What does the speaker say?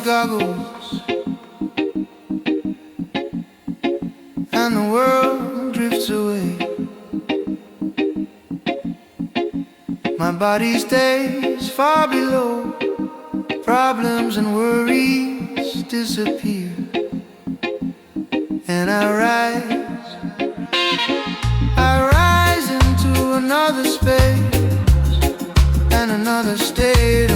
Goggles, and the world drifts away. My body stays far below. Problems and worries disappear, and I rise into another space and another state